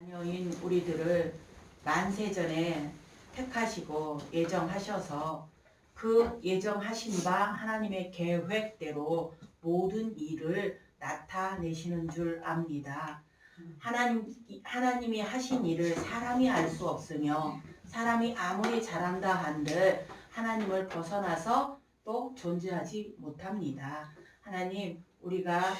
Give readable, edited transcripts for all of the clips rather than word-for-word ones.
자녀인 우리들을 만세전에 택하시고 예정하셔서 그 예정하신 바 하나님의 계획대로 모든 일을 나타내시는 줄 압니다. 하나님이 하신 일을 사람이 알 수 없으며 사람이 아무리 잘한다 한들 하나님을 벗어나서 또 존재하지 못합니다. 하나님, 우리가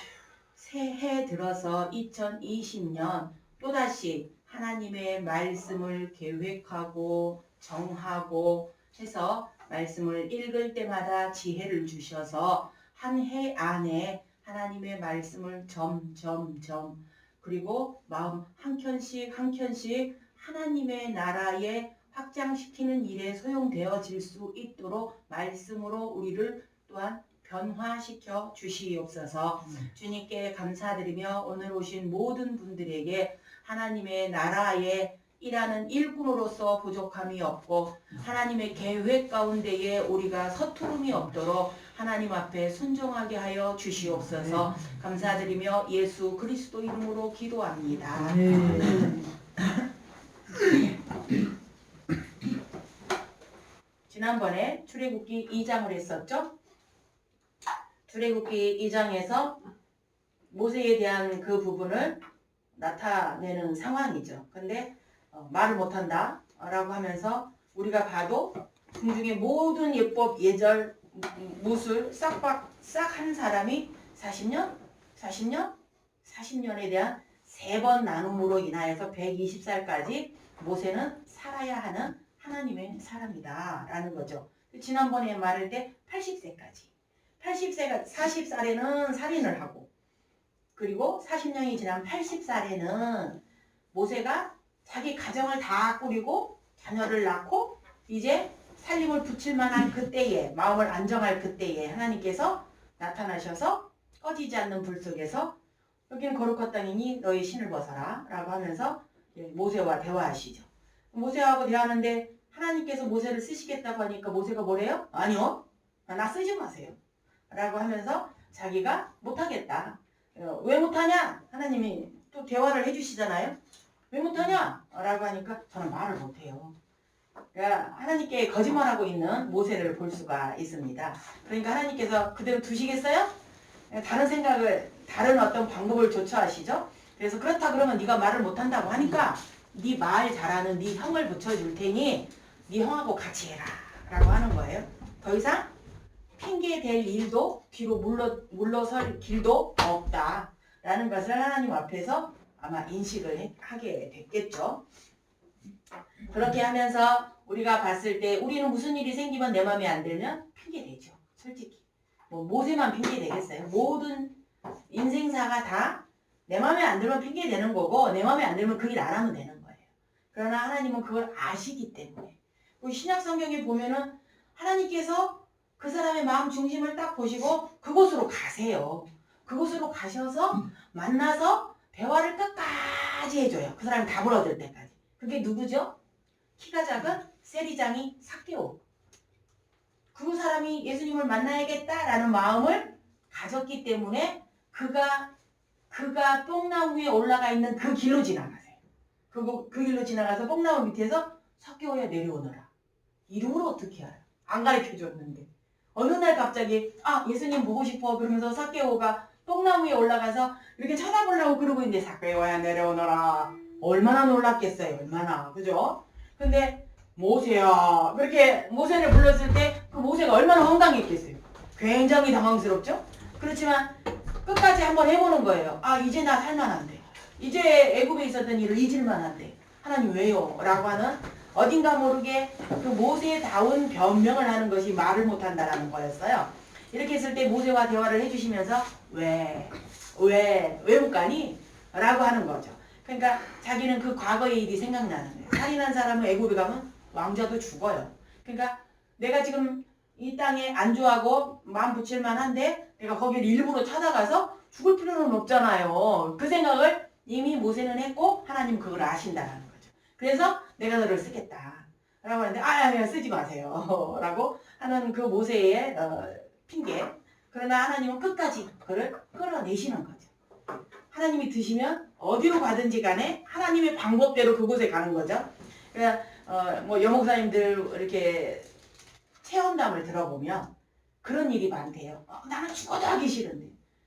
새해 들어서 2020년 또다시 하나님의 말씀을 계획하고 정하고 해서 말씀을 읽을 때마다 지혜를 주셔서 한 해 안에 하나님의 말씀을 점점점 그리고 마음 한 켠씩 한 켠씩 하나님의 나라에 확장시키는 일에 소용되어질 수 있도록 말씀으로 우리를 또한 변화시켜 주시옵소서. 주님께 감사드리며 오늘 오신 모든 분들에게 하나님의 나라에 일하는 일꾼으로서 부족함이 없고 하나님의 계획 가운데에 우리가 서투름이 없도록 하나님 앞에 순종하게 하여 주시옵소서. 감사드리며 예수 그리스도 이름으로 기도합니다. 지난번에 출애굽기 2장을 했었죠. 출애굽기 2장에서 모세에 대한 그 부분을 나타내는 상황이죠. 근데 말을 못한다 라고 하면서 우리가 봐도 궁중의 모든 예법, 예절, 무술 싹 한 사람이 40년에 대한 3번 나눔으로 인하여서 120살까지 모세는 살아야 하는 하나님의 사람이다 라는 거죠. 지난번에 말할 때 80세까지 40살에는 살인을 하고 그리고 40년이 지난 80살에는 모세가 자기 가정을 다 꾸리고 자녀를 낳고 이제 살림을 붙일 만한 그때에 마음을 안정할 그때에 하나님께서 나타나셔서 꺼지지 않는 불 속에서 여기는 거룩한 땅이니 너희 신을 벗어라 라고 하면서 모세와 대화하시죠. 모세하고 대화하는데 하나님께서 모세를 쓰시겠다고 하니까 모세가 뭐래요? 아니요, 나 쓰지 마세요 라고 하면서 자기가 못하겠다. 왜 못하냐? 하나님이 또 대화를 해주시잖아요. 왜 못하냐? 라고 하니까 저는 말을 못해요. 그러니까 하나님께 거짓말하고 있는 모세를 볼 수가 있습니다. 그러니까 하나님께서 그대로 두시겠어요? 다른 어떤 방법을 조처하시죠. 그래서 그렇다 그러면 네가 말을 못한다고 하니까 네 말 잘하는 네 형을 붙여줄 테니 네 형하고 같이 해라 라고 하는 거예요. 더 이상 핑계 댈 일도 뒤로 물러설 길도 없다 라는 것을 하나님 앞에서 아마 인식을 하게 됐겠죠. 그렇게 하면서 우리가 봤을 때 우리는 무슨 일이 생기면 내 마음에 안 들면 핑계 대죠. 솔직히 뭐 모세만 핑계 대겠어요. 모든 인생사가 다 내 마음에 안 들면 핑계 대는 거고 내 마음에 안 들면 그 일 안 하면 되는 거예요. 그러나 하나님은 그걸 아시기 때문에 신약 성경에 보면은 하나님께서 그 사람의 마음 중심을 딱 보시고 그곳으로 가세요. 그곳으로 가셔서 만나서 대화를 끝까지 해줘요. 그 사람이 다 물어들 때까지. 그게 누구죠? 키가 작은 세리장이 삭개오. 그 사람이 예수님을 만나야겠다라는 마음을 가졌기 때문에 그가 뽕나무 위에 올라가 있는 그 길로 지나가세요. 그 길로 지나가서 뽕나무 밑에서 삭개오야 내려오너라. 이름으로 어떻게 알아? 안 가르쳐줬는데. 어느 날 갑자기 예수님 보고 싶어 그러면서 삭개오가 뽕나무 위에 올라가서 이렇게 쳐다보려고 그러고 있는데 삭개오야 내려오너라. 얼마나 놀랐겠어요. 얼마나. 그죠? 근데 모세야 그렇게 모세를 불렀을 때 그 모세가 얼마나 황당했겠어요. 굉장히 당황스럽죠? 그렇지만 끝까지 한번 해보는 거예요. 이제 나 살만한데. 이제 애굽에 있었던 일을 잊을만한데. 하나님 왜요? 라고 하는 어딘가 모르게 그 모세다운 변명을 하는 것이 말을 못한다라는 거였어요. 이렇게 했을 때 모세와 대화를 해주시면서 왜 못 가니? 라고 하는 거죠. 그러니까 자기는 그 과거의 일이 생각나는 거예요. 살인한 사람은 애굽에 가면 왕자도 죽어요. 그러니까 내가 지금 이 땅에 안주하고 마음 붙일 만한데 내가 거기를 일부러 찾아가서 죽을 필요는 없잖아요. 그 생각을 이미 모세는 했고 하나님 그걸 아신다는 거죠. 그래서 내가 너를 쓰겠다 라고 하는데 아니야 쓰지 마세요 라고 하는 그 모세의 핑계. 그러나 하나님은 끝까지 그를 끌어내시는 거죠. 하나님이 드시면 어디로 가든지 간에 하나님의 방법대로 그곳에 가는 거죠. 그러니까 뭐 여목사님들 이렇게 체험담을 들어보면 그런 일이 많대요. 나는 죽어도 하기 싫은데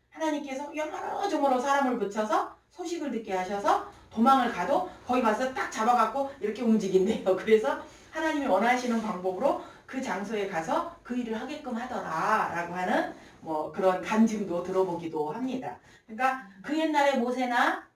하나님께서 여러저러로 사람을 붙여서 소식을 듣게 하셔서 도망을 가도 거기 가서 딱 잡아갖고 이렇게 움직인대요. 그래서 하나님이 원하시는 방법으로 그 장소에 가서 그 일을 하게끔 하더라라고 하는 뭐 그런 간증도 들어보기도 합니다. 그러니까 그 옛날에 모세나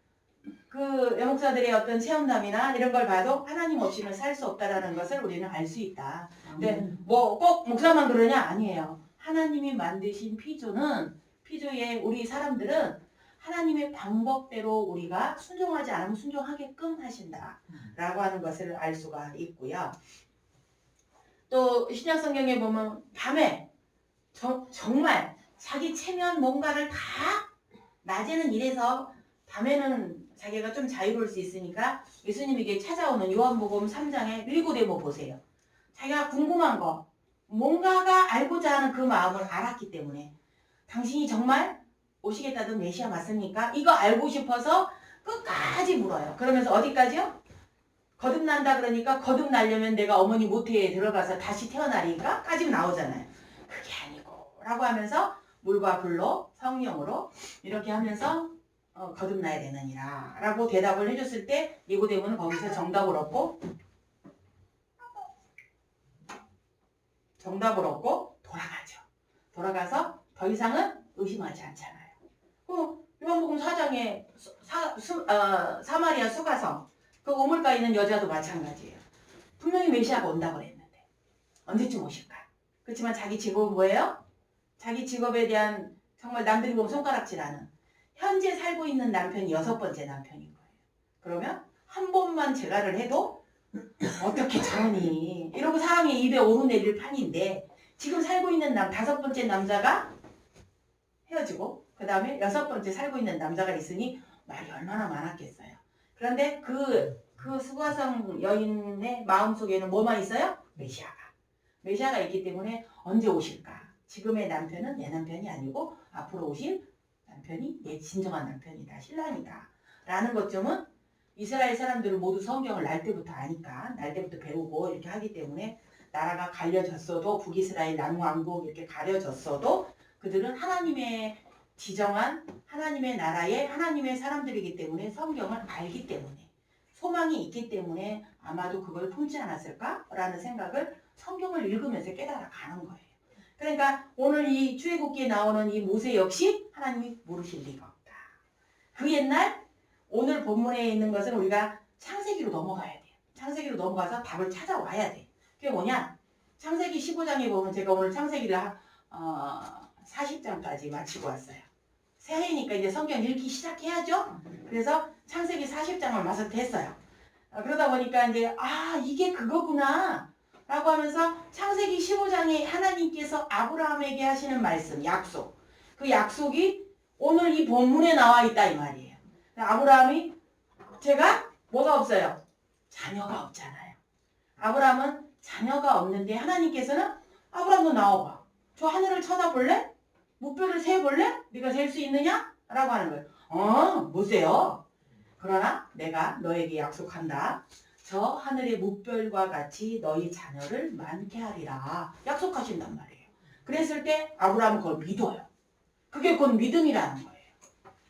그 여목사들의 어떤 체험담이나 이런 걸 봐도 하나님 없이는 살 수 없다라는 것을 우리는 알 수 있다. 근데 뭐 꼭 목사만 그러냐? 아니에요. 하나님이 만드신 피조의 우리 사람들은 하나님의 방법대로 우리가 순종하지 않으면 순종하게끔 하신다라고 하는 것을 알 수가 있고요. 또 신약 성경에 보면 밤에 정말 자기 체면 뭔가를 다 낮에는 이래서 밤에는 자기가 좀 자유로울 수 있으니까 예수님에게 찾아오는 요한복음 3장의 일고대모 보세요. 자기가 궁금한 거 뭔가가 알고자 하는 그 마음을 알았기 때문에 당신이 정말 오시겠다던 메시아 맞습니까? 이거 알고 싶어서 끝까지 물어요. 그러면서 어디까지요? 거듭난다 그러니까 거듭나려면 내가 어머니 모태에 들어가서 다시 태어나니까 까지 나오잖아요. 그게 아니고 라고 하면서 물과 불로 성령으로 이렇게 하면서 거듭나야 되느니라 라고 대답을 해줬을 때 니고데모는 거기서 정답을 얻고 돌아가죠. 돌아가서 더 이상은 의심하지 않잖아요. 요한복음 4장에 사마리아 수가성 그 우물가에 있는 여자도 마찬가지예요. 분명히 메시아가 온다고 그랬는데 언제쯤 오실까? 그렇지만 자기 직업은 뭐예요? 자기 직업에 대한 정말 남들이 보면 손가락질하는 현재 살고 있는 남편이 6번째 남편인 거예요. 그러면 한 번만 재가를 해도 어떻게 저러니 이러고 사람의 입에 오르내릴 판인데 지금 살고 있는 5번째 남자가 헤어지고 그 다음에 6번째 살고 있는 남자가 있으니 말이 얼마나 많았겠어요. 그런데 그 수가성 여인의 마음속에는 뭐만 있어요? 메시아가 있기 때문에 언제 오실까? 지금의 남편은 내 남편이 아니고 앞으로 오실 남편이 내 진정한 남편이다. 신랑이다. 라는 것점은 이스라엘 사람들은 모두 성경을 날 때부터 아니까 날 때부터 배우고 이렇게 하기 때문에 나라가 갈려졌어도 북이스라엘 남왕국 이렇게 가려졌어도 그들은 하나님의 지정한 하나님의 나라의 하나님의 사람들이기 때문에 성경을 알기 때문에 소망이 있기 때문에 아마도 그걸 품지 않았을까라는 생각을 성경을 읽으면서 깨달아가는 거예요. 그러니까 오늘 이 출애굽기에 나오는 이 모세 역시 하나님이 모르실 리가 없다. 그 옛날 오늘 본문에 있는 것은 우리가 창세기로 넘어가야 돼요. 창세기로 넘어가서 답을 찾아와야 돼. 그게 뭐냐? 창세기 15장에 보면 제가 오늘 창세기를 40장까지 마치고 왔어요. 새해니까 이제 성경 읽기 시작해야죠. 그래서 창세기 40장을 마스터했어요. 그러다 보니까 이제 이게 그거구나 라고 하면서 창세기 15장에 하나님께서 아브라함에게 하시는 말씀, 약속. 그 약속이 오늘 이 본문에 나와 있다 이 말이에요. 아브라함이 제가 뭐가 없어요? 자녀가 없잖아요. 아브라함은 자녀가 없는데 하나님께서는 아브라함 너 나와봐. 저 하늘을 쳐다볼래? 무뼈를 세볼래? 네가 셀 수 있느냐? 라고 하는 거예요. 못 세요. 그러나 내가 너에게 약속한다. 저 하늘의 무별과 같이 너희 자녀를 많게 하리라. 약속하신단 말이에요. 그랬을 때 아브라함은 그걸 믿어요. 그게 곧 믿음이라는 거예요.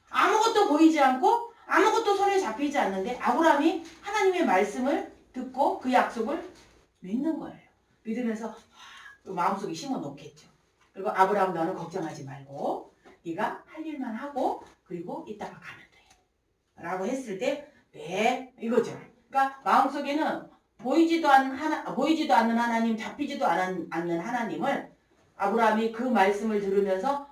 아무것도 보이지 않고 아무것도 손에 잡히지 않는데 아브라함이 하나님의 말씀을 듣고 그 약속을 믿는 거예요. 믿으면서 마음속에 심어 놓겠죠. 그리고 아브라함 너는 걱정하지 말고 네가 할 일만 하고 그리고 이따가 가면 돼. 라고 했을 때 네 이거죠. 그러니까 마음속에는 보이지도 않는 하나님, 잡히지도 않는 하나님을 아브라함이 그 말씀을 들으면서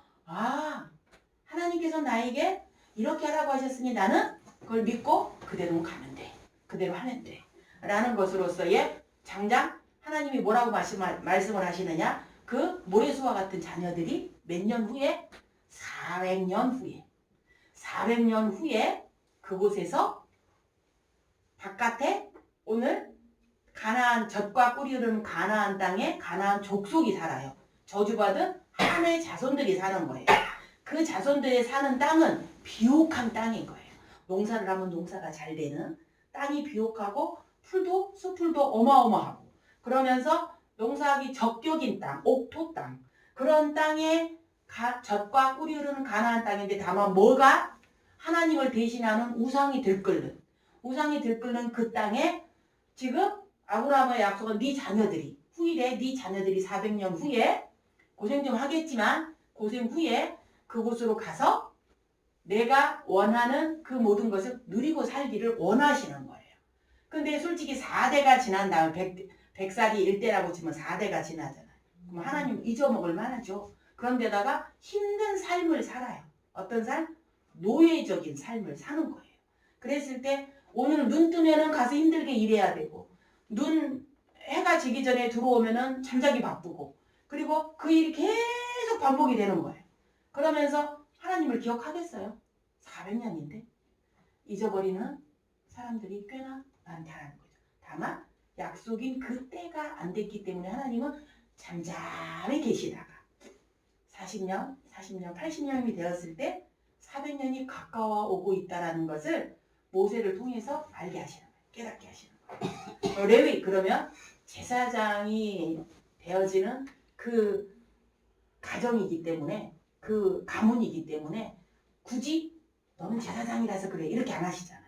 하나님께서 나에게 이렇게 하라고 하셨으니 나는 그걸 믿고 그대로 가면 돼. 그대로 하면 돼. 라는 것으로서의 장장 하나님이 뭐라고 말씀을 하시느냐? 그 모래수와 같은 자녀들이 몇 년 후에? 400년 후에 그곳에서 바깥에 오늘 가나안 젖과 꿀이 흐르는 가나안 땅에 가나안 족속이 살아요. 저주받은 함의 자손들이 사는 거예요. 그 자손들이 사는 땅은 비옥한 땅인 거예요. 농사를 하면 농사가 잘 되는 땅이 비옥하고 풀도 수풀도 어마어마하고 그러면서 농사하기 적격인 땅, 옥토 땅 그런 땅에 젖과 꿀이 흐르는 가나안 땅인데 다만 뭐가 하나님을 대신하는 우상이 들끓는 그 땅에 지금 아브라함의 약속은 네 자녀들이 후일에 네 자녀들이 400년 후에 고생 좀 하겠지만 고생 후에 그곳으로 가서 내가 원하는 그 모든 것을 누리고 살기를 원하시는 거예요. 근데 솔직히 4대가 지난 다음 100살이 1대라고 치면 4대가 지나잖아요. 그럼 하나님 잊어먹을 만하죠. 그런데다가 힘든 삶을 살아요. 어떤 삶? 노예적인 삶을 사는 거예요. 그랬을 때 오늘 눈 뜨면은 가서 힘들게 일해야 되고 해가 지기 전에 들어오면은 잠자기 바쁘고 그리고 그 일이 계속 반복이 되는 거예요. 그러면서 하나님을 기억하겠어요? 400년인데 잊어버리는 사람들이 꽤나 많다는 거죠. 다만 약속인 그때가 안 됐기 때문에 하나님은 잠잠히 계시다가 40년, 80년이 되었을 때 400년이 가까워 오고 있다는 것을 모세를 통해서 알게 하시는 거예요. 깨닫게 하시는 거예요. 레위 그러면 제사장이 되어지는 그 가정이기 때문에 그 가문이기 때문에 굳이 너는 제사장이라서 그래 이렇게 안 하시잖아요.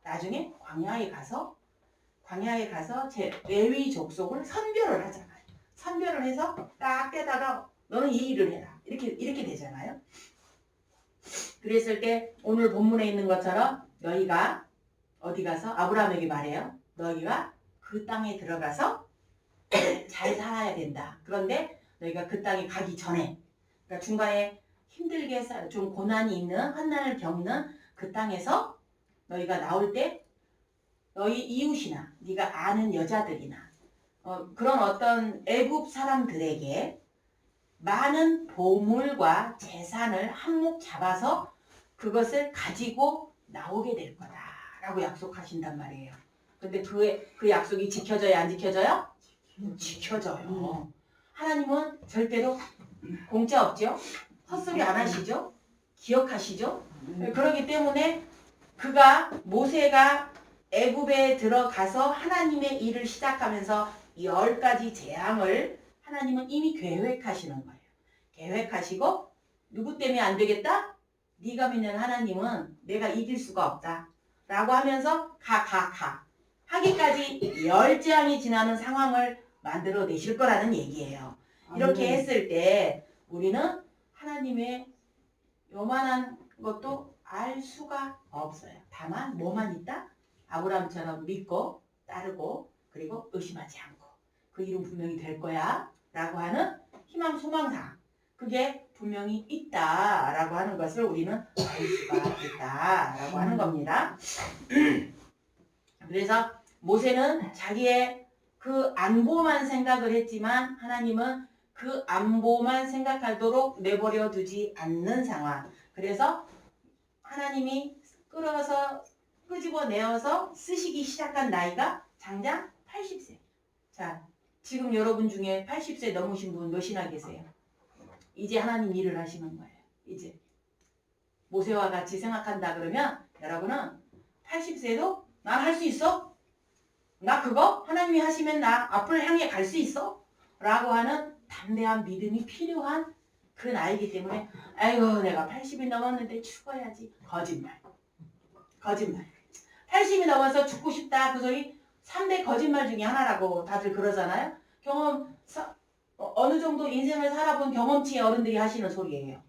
나중에 광야에 가서 제 레위 족속을 선별을 하잖아요. 선별을 해서 딱 떼다가 너는 이 일을 해라 이렇게 되잖아요. 그랬을 때 오늘 본문에 있는 것처럼 너희가 어디 가서 아브라함에게 말해요. 너희가 그 땅에 들어가서 잘 살아야 된다. 그런데 너희가 그 땅에 가기 전에 그러니까 중간에 힘들게 좀 고난이 있는 환난을 겪는 그 땅에서 너희가 나올 때 너희 이웃이나 네가 아는 여자들이나 그런 어떤 애굽 사람들에게 많은 보물과 재산을 한몫 잡아서 그것을 가지고 나오게 될 거다라고 약속하신단 말이에요. 근데 그 약속이 지켜져야 안 지켜져요? 지켜져요. 하나님은 절대로 공짜 없죠? 헛소리 안 하시죠? 기억하시죠? 그렇기 때문에 모세가 애굽에 들어가서 하나님의 일을 시작하면서 10가지 재앙을 하나님은 이미 계획하시는 거예요. 계획하시고 누구 때문에 안 되겠다? 네가 믿는 하나님은 내가 이길 수가 없다. 라고 하면서 가. 하기까지 10재앙이 지나는 상황을 만들어내실 거라는 얘기예요. 이렇게 했을 때 우리는 하나님의 요만한 것도 알 수가 없어요. 다만 뭐만 있다? 아브라함처럼 믿고 따르고 그리고 의심하지 않고 그 일은 분명히 될 거야 라고 하는 희망 소망사 그게 분명히 있다라고 하는 것을 우리는 알 수가 있다라고 하는 겁니다. 그래서 모세는 자기의 그 안보만 생각을 했지만 하나님은 그 안보만 생각하도록 내버려 두지 않는 상황. 그래서 하나님이 끄집어내어서 쓰시기 시작한 나이가 장장 80세. 자, 지금 여러분 중에 80세 넘으신 분 몇이나 계세요? 이제 하나님 일을 하시는 거예요. 이제 모세와 같이 생각한다 그러면 여러분은 80세도 난 할 수 있어? 나 그거 하나님이 하시면 나 앞을 향해 갈 수 있어? 라고 하는 담대한 믿음이 필요한 그 나이기 때문에 아이고 내가 80이 넘었는데 죽어야지. 거짓말. 80이 넘어서 죽고 싶다 그 소리 3대 거짓말 중에 하나라고 다들 그러잖아요. 어느 정도 인생을 살아본 경험치의 어른들이 하시는 소리예요.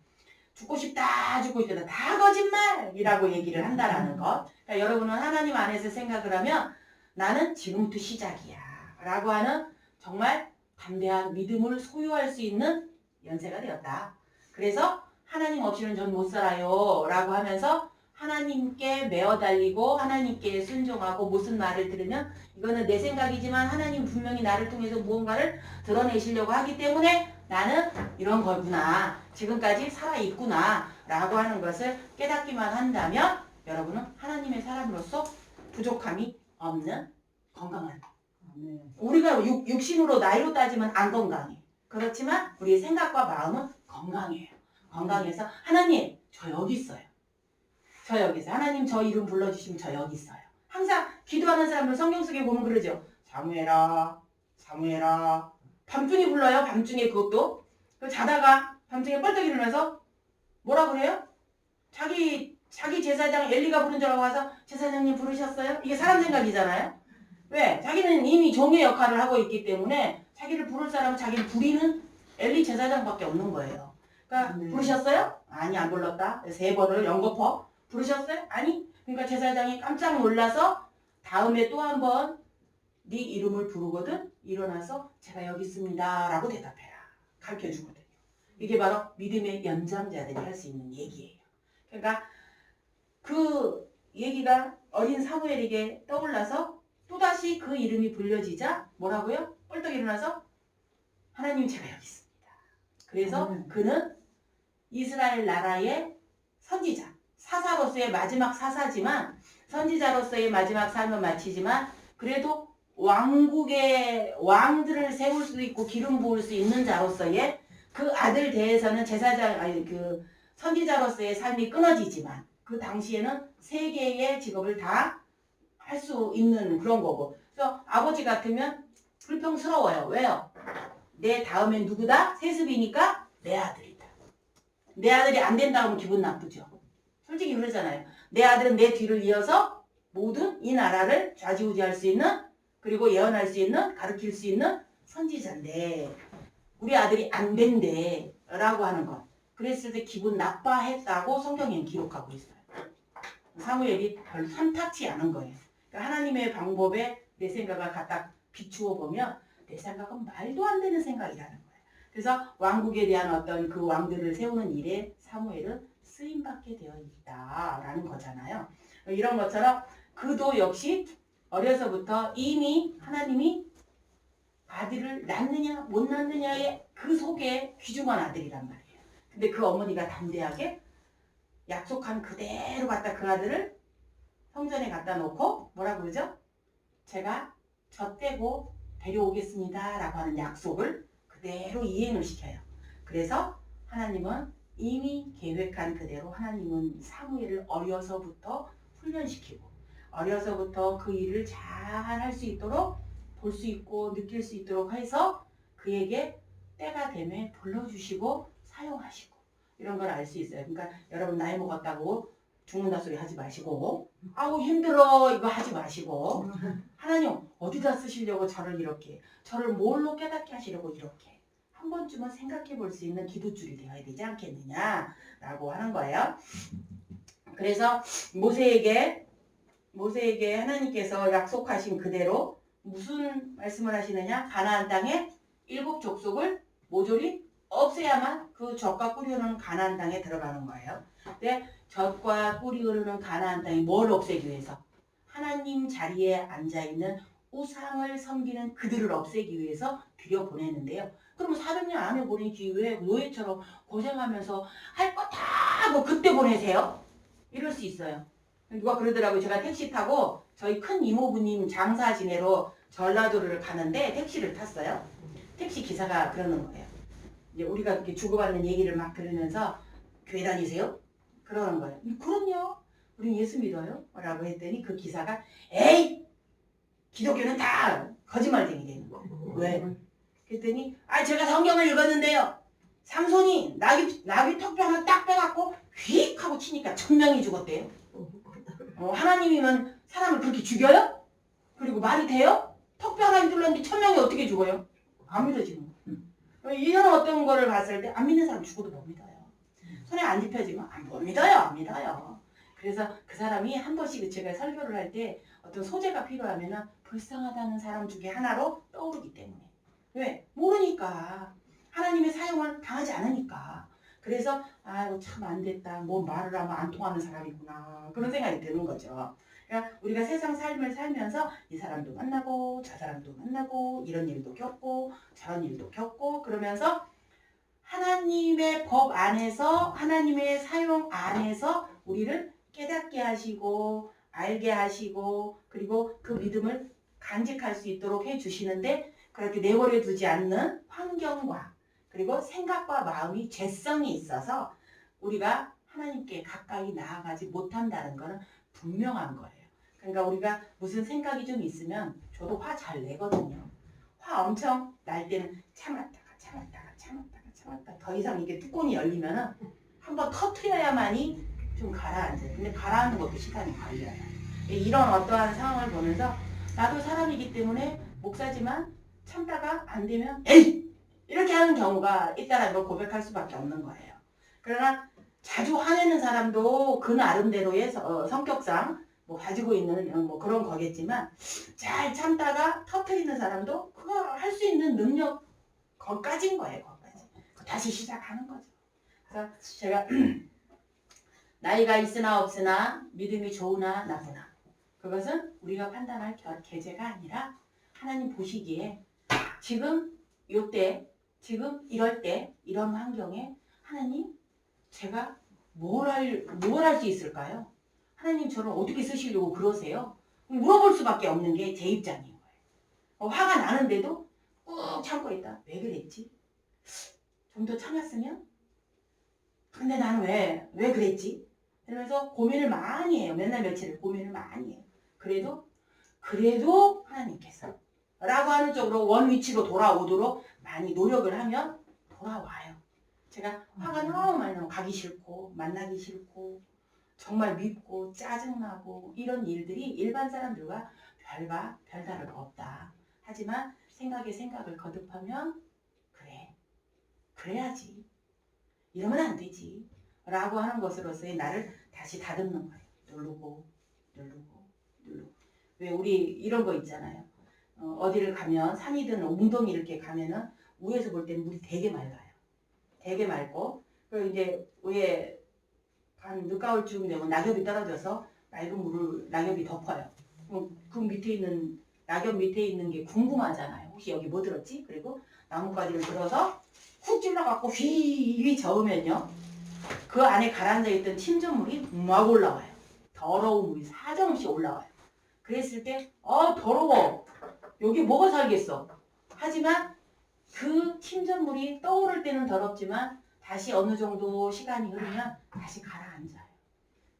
죽고 싶다 다 거짓말이라고 얘기를 한다라는 것. 그러니까 여러분은 하나님 안에서 생각을 하면 나는 지금부터 시작이야 라고 하는 정말 담대한 믿음을 소유할 수 있는 연세가 되었다. 그래서 하나님 없이는 전 못 살아요 라고 하면서 하나님께 매어 달리고 하나님께 순종하고 무슨 말을 들으면 이거는 내 생각이지만 하나님 분명히 나를 통해서 무언가를 드러내시려고 하기 때문에 나는 이런 거구나. 지금까지 살아있구나. 라고 하는 것을 깨닫기만 한다면 여러분은 하나님의 사람으로서 부족함이 없는 건강한 우리가 육신으로 나이로 따지면 안 건강해. 그렇지만 우리의 생각과 마음은 건강해요. 건강해서 하나님 저 여기 있어요. 저 여기 있어요. 하나님 저 이름 불러주시면 저 여기 있어요. 항상 기도하는 사람들 성경 속에 보면 그러죠. 사무엘아, 사무엘아. 밤중에 불러요. 밤중에 그것도. 자다가 밤중에 뻘떡 일어나서 뭐라 그래요? 자기 제사장 엘리가 부른 줄 알고 와서 제사장님 부르셨어요? 이게 사람 생각이잖아요. 왜? 자기는 이미 종의 역할을 하고 있기 때문에 자기를 부를 사람은 자기를 부리는 엘리 제사장밖에 없는 거예요. 그러니까 부르셨어요? 아니 안 불렀다. 3번을 연거퍼. 부르셨어요? 아니. 그러니까 제사장이 깜짝 놀라서 다음에 또 한 번 네 이름을 부르거든 일어나서 제가 여기 있습니다 라고 대답해라. 가르쳐주거든요. 이게 바로 믿음의 연장자들이 할 수 있는 얘기예요. 그러니까 그 얘기가 어린 사무엘에게 떠올라서 또다시 그 이름이 불려지자 뭐라고요? 뻘떡 일어나서 하나님 제가 여기 있습니다. 그래서 그는 이스라엘 나라의 선지자, 사사로서의 마지막 사사지만 선지자로서의 마지막 삶을 마치지만 그래도 왕국의 왕들을 세울 수 있고 기름 부을 수 있는 자로서의 그 아들 대에서는 제사장 아니 그 선지자로서의 삶이 끊어지지만 그 당시에는 세 개의 직업을 다 할 수 있는 그런 거고. 그래서 아버지 같으면 불평스러워요. 왜요? 내 다음엔 누구다? 세습이니까 내 아들이다. 내 아들이 안 된다 하면 기분 나쁘죠. 솔직히 그러잖아요. 내 아들은 내 뒤를 이어서 모든 이 나라를 좌지우지할 수 있는 그리고 예언할 수 있는 가르칠 수 있는 선지자인데 우리 아들이 안 된대 라고 하는 것. 그랬을 때 기분 나빠했다고 성경에는 기록하고 있어요. 사무엘이 별 탐탁치 않은 거예요. 그러니까 하나님의 방법에 내 생각을 갖다 비추어 보면 내 생각은 말도 안 되는 생각이라는 거예요. 그래서 왕국에 대한 어떤 그 왕들을 세우는 일에 사무엘은 쓰임받게 되어 있다라는 거잖아요. 이런 것처럼 그도 역시 어려서부터 이미 하나님이 아들을 낳느냐 못 낳느냐의 그 속에 귀중한 아들이란 말이에요. 근데 그 어머니가 담대하게 약속한 그대로 갖다 그 아들을 성전에 갖다 놓고 뭐라 그러죠? 제가 젖대고 데려오겠습니다 라고 하는 약속을 그대로 이행을 시켜요. 그래서 하나님은 이미 계획한 그대로 하나님은 사무엘을 어려서부터 훈련시키고 어려서부터 그 일을 잘 할 수 있도록 볼 수 있고 느낄 수 있도록 해서 그에게 때가 되면 불러주시고 사용하시고 이런 걸 알 수 있어요. 그러니까 여러분 나이 먹었다고 죽는다 소리 하지 마시고 아우 힘들어 이거 하지 마시고 하나님 어디다 쓰시려고 저를 뭘로 깨닫게 하시려고 이렇게 한 번쯤은 생각해 볼 수 있는 기도줄이 되어야 되지 않겠느냐라고 하는 거예요. 그래서 모세에게 하나님께서 약속하신 그대로 무슨 말씀을 하시느냐? 가나안 땅에 7족속을 모조리 없애야만 그 젖과 꿀이 흐르는 가나안 땅에 들어가는 거예요. 근데 젖과 꿀이 흐르는 가나안 땅에 뭘 없애기 위해서? 하나님 자리에 앉아있는 우상을 섬기는 그들을 없애기 위해서 들여보내는데요. 그러면 400년 안에 보내기 왜 노예처럼 고생하면서 할 거 다 하고 그때 보내세요? 이럴 수 있어요. 누가 그러더라고요. 제가 택시 타고 저희 큰 이모부님 장사 지내러 전라도를 가는데 택시를 탔어요. 택시 기사가 그러는 거예요. 이제 우리가 이렇게 주고받는 얘기를 막 들으면서 교회 다니세요? 그러는 거예요. 그럼요. 우린 예수 믿어요. 라고 했더니 그 기사가 에이! 기독교는 다 거짓말쟁이 되는 거예요. 왜? 그랬더니 제가 성경을 읽었는데요. 삼손이 나귀 턱뼈 하나 딱 빼갖고 휙 하고 치니까 1000명이 죽었대요. 하나님이면 사람을 그렇게 죽여요? 그리고 말이 돼요? 턱뼈 하나 뚫렸는데 1000명이 어떻게 죽어요? 안 믿어지는 거예요. 이런 어떤 거를 봤을 때 안 믿는 사람 죽어도 못 믿어요. 손에 안 짚혀지면 못 믿어요. 안 믿어요. 그래서 그 사람이 한 번씩 제가 설교를 할 때 어떤 소재가 필요하면 불쌍하다는 사람 중에 하나로 떠오르기 때문에. 왜? 모르니까. 하나님의 사용을 당하지 않으니까. 그래서 아이고 참 안 됐다. 뭐 말을 하면 안 통하는 사람이구나. 그런 생각이 드는 거죠. 그러니까 우리가 세상 삶을 살면서 이 사람도 만나고 저 사람도 만나고 이런 일도 겪고 저런 일도 겪고 그러면서 하나님의 법 안에서 하나님의 사용 안에서 우리를 깨닫게 하시고 알게 하시고 그리고 그 믿음을 간직할 수 있도록 해주시는데 그렇게 내버려 두지 않는 환경과 그리고 생각과 마음이 죄성이 있어서 우리가 하나님께 가까이 나아가지 못한다는 것은 분명한 거예요. 그러니까 우리가 무슨 생각이 좀 있으면 저도 화 잘 내거든요. 화 엄청 날 때는 참았다가 더 이상 이게 뚜껑이 열리면은 한번 터트려야만이 좀 가라앉아요. 근데 가라앉는 것도 시간이 걸려요. 이런 어떠한 상황을 보면서 나도 사람이기 때문에 목사지만 참다가 안 되면 에이! 이렇게 하는 경우가 있다라는 걸 고백할 수밖에 없는 거예요. 그러나 자주 화내는 사람도 그 나름대로의 성격상 뭐 가지고 있는 뭐 그런 거겠지만 잘 참다가 터트리는 사람도 그거 할 수 있는 능력 거기까지인 거예요. 거기까지. 다시 시작하는 거죠. 그래서 제가 나이가 있으나 없으나 믿음이 좋으나 나쁘나 그것은 우리가 판단할 계제가 아니라 하나님 보시기에 지금 요때 지금 이럴 때 이런 환경에 하나님 제가 뭘 할 수 있을까요? 하나님 저를 어떻게 쓰시려고 그러세요? 물어볼 수밖에 없는 게 제 입장인 거예요. 화가 나는데도 꾹 참고 있다. 왜 그랬지? 좀 더 참았으면? 근데 나는 왜 그랬지? 이러면서 고민을 많이 해요. 맨날 며칠을 고민을 많이 해요. 그래도 하나님께서 라고 하는 쪽으로 원위치로 돌아오도록 많이 노력을 하면 돌아와요. 제가 화가 너무 많이 나고 가기 싫고 만나기 싫고 정말 밉고 짜증나고 이런 일들이 일반 사람들과 별다를 없다. 하지만 생각에 생각을 거듭하면 그래야지. 이러면 안 되지. 라고 하는 것으로서의 나를 다시 다듬는 거예요. 누르고. 왜 우리 이런 거 있잖아요. 어디를 가면 산이든 웅덩이 이렇게 가면은 위에서 볼 때는 물이 되게 맑아요. 되게 맑고 그리고 이제 위에 한 늦가을쯤 되면 낙엽이 떨어져서 맑은 물을 낙엽이 덮어요. 그 밑에 있는 낙엽 밑에 있는 게 궁금하잖아요. 혹시 여기 뭐 들었지? 그리고 나뭇가지를 들어서 훅 찔러갖고 휘 저으면요. 그 안에 가라앉아 있던 침전물이 막 올라와요. 더러운 물이 사정없이 올라와요. 그랬을 때 더러워. 여기 뭐가 살겠어. 하지만 그 침전물이 떠오를 때는 더럽지만 다시 어느 정도 시간이 흐르면 다시 가라앉아요.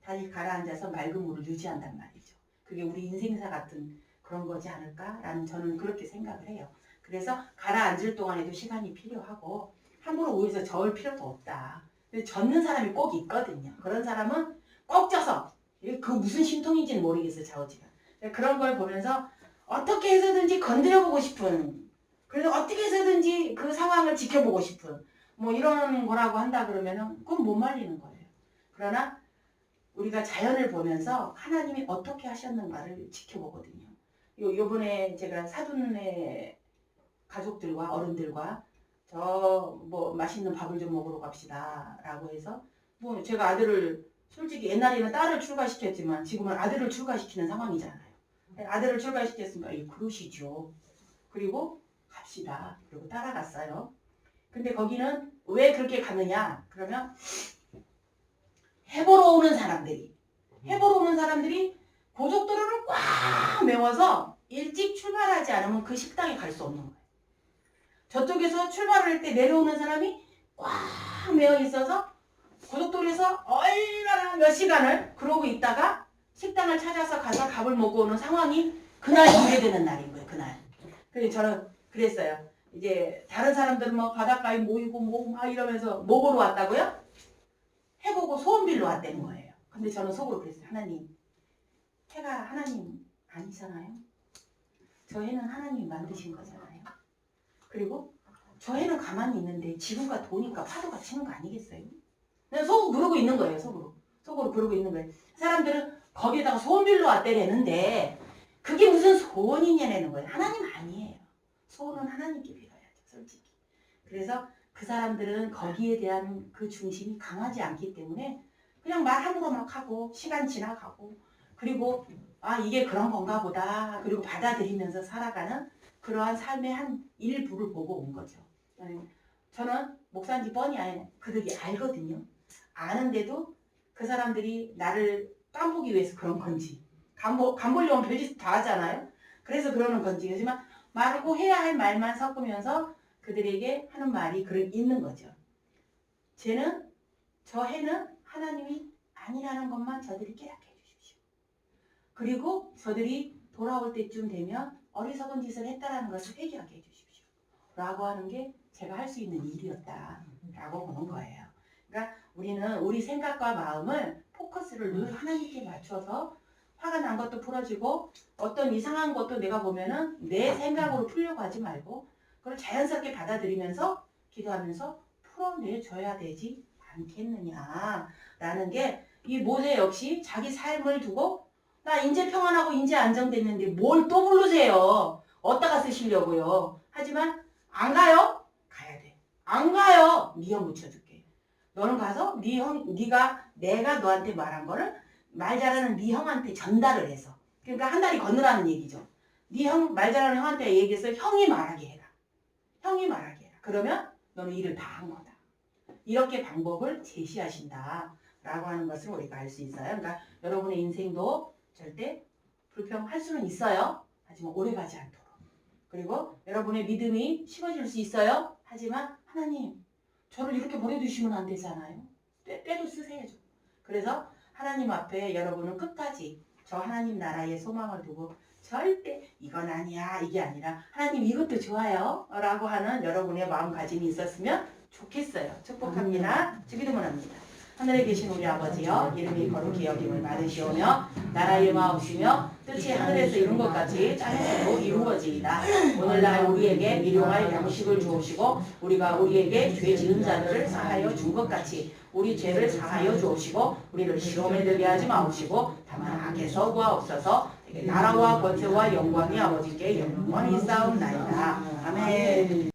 다시 가라앉아서 맑은 물을 유지한단 말이죠. 그게 우리 인생사 같은 그런 거지 않을까라는 저는 그렇게 생각을 해요. 그래서 가라앉을 동안에도 시간이 필요하고 함부로 위에서 저을 필요도 없다. 근데 젓는 사람이 꼭 있거든요. 그런 사람은 꼭 쪄서 그 무슨 심통인지는 모르겠어요. 좌우지가. 그런 걸 보면서 어떻게 해서든지 건드려보고 싶은 그래서 어떻게 해서든지 그 상황을 지켜보고 싶은 뭐 이런 거라고 한다 그러면은 그건 못 말리는 거예요. 그러나 우리가 자연을 보면서 하나님이 어떻게 하셨는가를 지켜보거든요. 요번에 제가 사돈네 가족들과 어른들과 저 뭐 맛있는 밥을 좀 먹으러 갑시다 라고 해서 뭐 제가 아들을 솔직히 옛날에는 딸을 출가시켰지만 지금은 아들을 출가시키는 상황이잖아요. 아들을 출가시켰으니까 그러시죠. 그리고 갑시다. 그리고 따라갔어요. 근데 거기는 왜 그렇게 가느냐? 그러면 해보러 오는 사람들이 고속도로를 꽉 메워서 일찍 출발하지 않으면 그 식당에 갈 수 없는 거예요. 저쪽에서 출발할 때 내려오는 사람이 꽉 메어 있어서 고속도로에서 얼마나 몇 시간을 그러고 있다가 식당을 찾아서 가서 밥을 먹고 오는 상황이 그날 유래되는 날인 거예요. 그날. 그래서 저는 그랬어요. 이제 다른 사람들은 뭐 바닷가에 모이고 뭐 막 이러면서 뭐 보러 왔다고요? 해보고 소원 빌러 왔다는 거예요. 근데 저는 속으로 그랬어요. 하나님, 해가 하나님 아니잖아요. 저 해는 하나님이 만드신 거잖아요. 그리고 저 해는 가만히 있는데 지구가 도니까 파도가 치는 거 아니겠어요? 그냥 속으로 그러고 있는 거예요. 속으로 그러고 있는 거예요. 사람들은 거기에다가 소원 빌러 왔다는데 그게 무슨 소원이냐는 거예요. 하나님 아니에요. 소원은 하나님께 빌어야죠. 솔직히. 그래서 그 사람들은 거기에 대한 그 중심이 강하지 않기 때문에 그냥 말 함부로 막 하고 시간 지나가고 그리고 이게 그런 건가 보다 그리고 받아들이면서 살아가는 그러한 삶의 한 일부를 보고 온 거죠. 저는 목사인지 뻔히 그들이 알거든요. 아는데도 그 사람들이 나를 깜보기 위해서 그런 건지 간 보려면 별짓 다 하잖아요. 그래서 그러는 건지 하지만 말고 해야 할 말만 섞으면서 그들에게 하는 말이 있는 거죠. 저 해는 하나님이 아니라는 것만 저들이 깨닫게 해주십시오. 그리고 저들이 돌아올 때쯤 되면 어리석은 짓을 했다라는 것을 회개하게 해주십시오. 라고 하는 게 제가 할 수 있는 일이었다라고 보는 거예요. 그러니까 우리는 우리 생각과 마음을 포커스를 늘 하나님께 맞춰서 화가 난 것도 풀어지고 어떤 이상한 것도 내가 보면은 내 생각으로 풀려고 하지 말고 그걸 자연스럽게 받아들이면서 기도하면서 풀어내줘야 되지 않겠느냐라는 게 이 모세 역시 자기 삶을 두고 나 인제 평안하고 인제 안정됐는데 뭘 또 부르세요. 어디다가 쓰시려고요. 하지만 안 가요? 가야 돼. 안 가요? 네 형 붙여줄게. 너는 가서 네 형, 네가 내가 너한테 말한 거를 말 잘하는 네 형한테 전달을 해서 그러니까 한 다리 건너라는 얘기죠. 네 형, 말 잘하는 형한테 얘기해서 형이 말하게 해라. 형이 말하게 해라. 그러면 너는 일을 다 한 거다. 이렇게 방법을 제시하신다. 라고 하는 것을 우리가 알 수 있어요. 그러니까 여러분의 인생도 절대 불평할 수는 있어요. 하지만 오래가지 않도록. 그리고 여러분의 믿음이 심어질 수 있어요. 하지만 하나님 저를 이렇게 보내두시면 안 되잖아요. 때도 쓰세요. 그래서 하나님 앞에 여러분은 끝까지 저 하나님 나라의 소망을 두고 절대 이건 아니야 이게 아니라 하나님 이것도 좋아요 라고 하는 여러분의 마음가짐이 있었으면 좋겠어요. 축복합니다. 주기도문 합니다. 하늘에 계신 우리 아버지여 이름이 거룩히 여김을 받으시오며 나라의 마옵시며 뜻이 하늘에서 이룬 것 같이 땅에서도 이루어지이다. 오늘날 우리에게 일용할 양식을 주옵시고 우리가 우리에게 죄 지은 자들을 사하여 준 것 같이 우리 죄를 사하여 주옵시고 우리를 시험에 들게 하지 마옵시고 다만 악에서 구하옵소서. 나라와 권세와 영광이 아버지께 영원히 쌓옵나이다. 아멘.